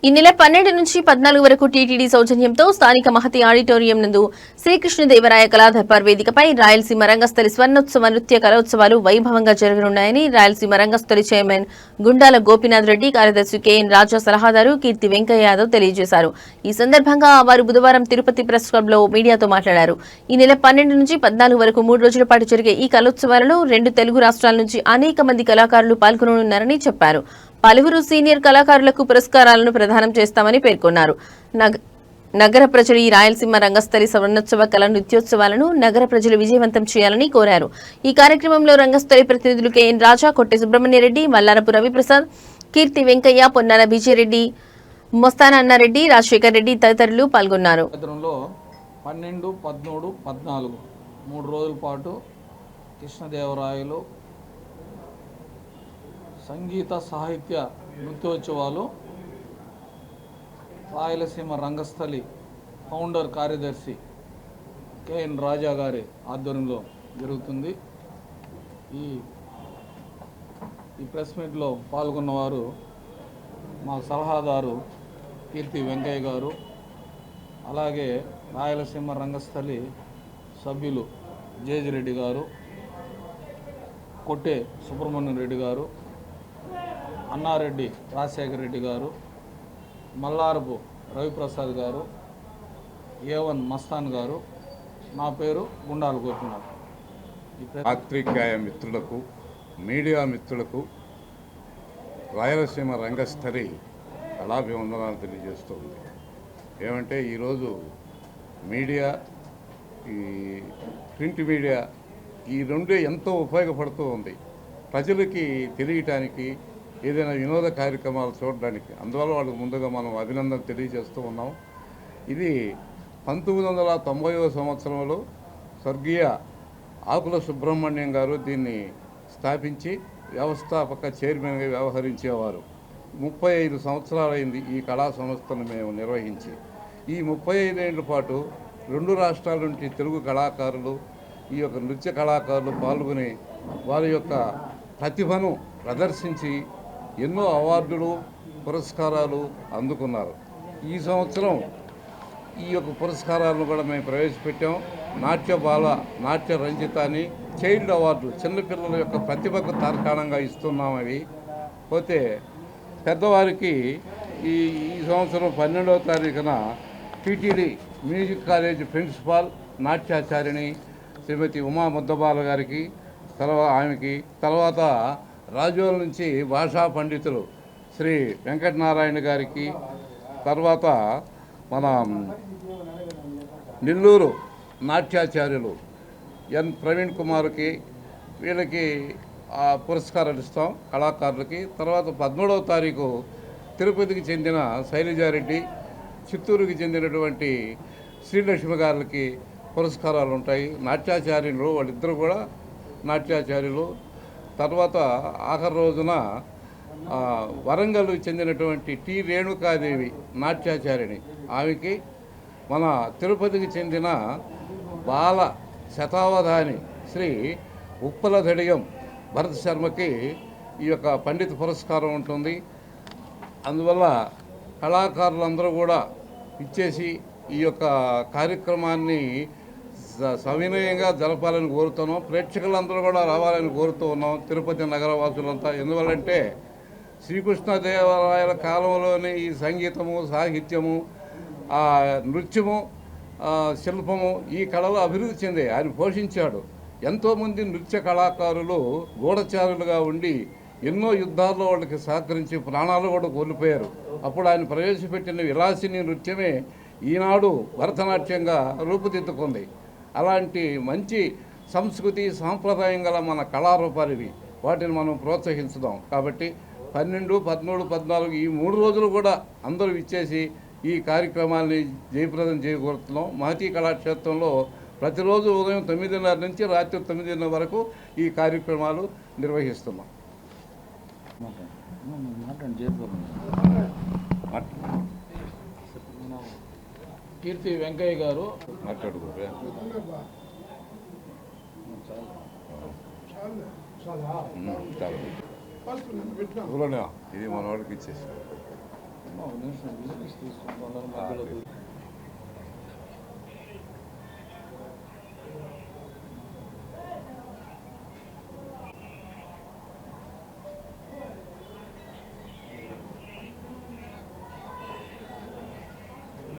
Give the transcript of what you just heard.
ఈ నెల 12 నుంచి 14 వరకు టీటీడీ సౌజన్యంతో స్థానిక మహతి ఆడిటోరియం నందు శ్రీకృష్ణదేవరాయ కళాదర్బార్ వేదికపై రాయలసీమ రంగస్థలి స్వర్ణోత్సవ నృత్య కళోత్సవాలు వైభవంగా జరగనున్నాయని రాయలసీమ రంగస్థలి చైర్మన్ గుండాల గోపీనాథ్ రెడ్డి, కార్యదర్శి కెఎన్ రాజా, సలహాదారు కీర్తి వెంకయ్య యాదవ్ తెలియజేశారు. ఈ సందర్భంగా వారు బుధవారం తిరుపతి ప్రెస్ క్లబ్లో మీడియాతో మాట్లాడారు. ఈ నెల 12 నుంచి 14 వరకు 3 రోజుల పాటు జరిగే ఈ కళోత్సవాలలో 2 తెలుగు రాష్ట్రాల నుంచి అనేక మంది కళాకారులు పాల్గొననున్నారని చెప్పారు. పలువురు సీనియర్ కళాకారులకు పురస్కారాలను ప్రదానం చేస్తామని పేర్కొన్నారు. నగర ప్రజలు ఈ రాయలసీమ రంగస్థలి స్వర్ణోత్సవ కళా నృత్యోత్సవాలను నగర ప్రజలు విజయవంతం చేయాలని కోరారు. ఈ కార్యక్రమంలో రంగస్థలి ప్రతినిధులు కెఎన్ రాజా, కొట్టె సుబ్రహ్మణ్యరెడ్డి, మల్లారపు రవిప్రసాద్, కీర్తి వెంకయ్య, పొన్నాల విజయరెడ్డి, మొస్తానా అన్నారెడ్డి, రాజశేఖర్ రెడ్డి తదితరులు పాల్గొన్నారు. 12, 13, 14 3 రోజుల పాటు కృష్ణదేవరాయలు సంగీత సాహిత్య నృత్యోత్సవాలు రాయలసీమ రంగస్థలి ఫౌండర్ కార్యదర్శి కెఎన్ రాజా గారి ఆధ్వర్యంలో జరుగుతుంది. ఈ ప్రెస్ మీట్లో పాల్గొన్నవారు మా సలహాదారు కీర్తి వెంకయ్య గారు, అలాగే రాయలసీమ రంగస్థలి సభ్యులు జేజిరెడ్డి గారు, కొట్టె సుబ్రహ్మణ్యం రెడ్డి గారు, అన్నారెడ్డి రాజశేఖర రెడ్డి గారు, మల్లారపు రవిప్రసాద్ గారు, ఏవన్ మస్తాన్ గారు, నా పేరు గుండాల గోపీనాథ్. పాత్రికేయ మిత్రులకు, మీడియా మిత్రులకు రాయలసీమ రంగస్థలి కళాభివందనాలు తెలియజేస్తుంది. ఏమంటే ఈరోజు మీడియా, ఈ ప్రింట్ మీడియా, ఈ రెండే ఎంతో ఉపయోగపడుతూ ఉంది ప్రజలకి తెలియటానికి, ఏదైనా వినోద కార్యక్రమాలు చూడడానికి. అందువల్ల వాళ్ళకి ముందుగా మనం అభినందన తెలియజేస్తూ ఉన్నాం. ఇది 1990వ సంవత్సరంలో స్వర్గీయ ఆకుల సుబ్రహ్మణ్యం గారు దీన్ని స్థాపించి వ్యవస్థాపక చైర్మన్గా వ్యవహరించేవారు. 35 సంవత్సరాలైంది ఈ కళా సంస్థను మేము నిర్వహించి. ఈ 35 ఏళ్ల పాటు 2 రాష్ట్రాల నుంచి తెలుగు కళాకారులు, ఈ యొక్క నృత్య కళాకారులు పాల్గొని వారి యొక్క ప్రతిభను ప్రదర్శించి ఎన్నో అవార్డులు, పురస్కారాలు అందుకున్నారు. ఈ సంవత్సరం ఈ యొక్క పురస్కారాలను కూడా మేము ప్రవేశపెట్టాం. నాట్య బాల, నాట్య రంజిత అని చైల్డ్ అవార్డు చిన్నపిల్లల యొక్క ప్రతిభకు తార్కాణంగా ఇస్తున్నాం. అవి పోతే పెద్దవారికి ఈ సంవత్సరం 12వ తారీఖున టీటీడీ మ్యూజిక్ కాలేజ్ ప్రిన్సిపాల్ నాట్యాచారిణి శ్రీమతి ఉమా ముద్దబాల గారికి, తర్వాత రాజోల నుంచి భాషా పండితులు శ్రీ వెంకటనారాయణ గారికి, తర్వాత మన నెల్లూరు నాట్యాచార్యులు ఎన్ ప్రవీణ్ కుమార్కి, వీళ్ళకి పురస్కారాలు ఇస్తాం కళాకారులకి. తర్వాత 13వ తారీఖు తిరుపతికి చెందిన శైలజారెడ్డి, చిత్తూరుకి చెందినటువంటి శ్రీలక్ష్మి గారికి పురస్కారాలు ఉంటాయి. నాట్యాచార్యులు వాళ్ళిద్దరూ కూడా నాట్యాచార్యులు. తర్వాత ఆఖరి రోజున వరంగల్కి చెందినటువంటి టి రేణుకాదేవి నాట్యాచారిణి, ఆమెకి, మన తిరుపతికి చెందిన బాల శతావధాని శ్రీ ఉప్పల దడియం భరత్ శర్మకి ఈ యొక్క పండిత పురస్కారం ఉంటుంది. అందువల్ల కళాకారులందరూ కూడా ఇచ్చేసి ఈ యొక్క కార్యక్రమాన్ని సవినయంగా జరపాలని కోరుతున్నాం. ప్రేక్షకులందరూ కూడా రావాలని కోరుతూ ఉన్నాం, తిరుపతి నగరవాసులంతా. ఎందువల్లంటే శ్రీకృష్ణదేవరాయల కాలంలోని ఈ సంగీతము, సాహిత్యము, నృత్యము, శిల్పము, ఈ కళలు అభివృద్ధి చెందే ఆయన పోషించాడు. ఎంతోమంది నృత్య కళాకారులు గూఢచారులుగా ఉండి ఎన్నో యుద్ధాల్లో వాళ్ళకి సహకరించి ప్రాణాలు కూడా కోల్పోయారు. అప్పుడు ఆయన ప్రవేశపెట్టిన విలాసిని నృత్యమే ఈనాడు భరతనాట్యంగా రూపుదిద్దుకుంది. అలాంటి మంచి సంస్కృతి, సాంప్రదాయం గల మన కళారూపాలు ఇవి. వాటిని మనం ప్రోత్సహించుదాం. కాబట్టి 12, 13, 14 ఈ 3 రోజులు కూడా అందరూ ఇచ్చేసి ఈ కార్యక్రమాన్ని జయప్రదం చేయగలుగుతున్నాం. మహతి కళాక్షేత్రంలో ప్రతిరోజు ఉదయం 9:30 నుంచి రాత్రి 9:30 వరకు ఈ కార్యక్రమాలు నిర్వహిస్తున్నాం. కీర్తి వెంకయ్య గారు మాట్లాడుకోరు. ఇది మన వాడికి ఇచ్చేసి ఒక నిమిషం విజిల్స్ తీసుకుంటాం మధ్యలో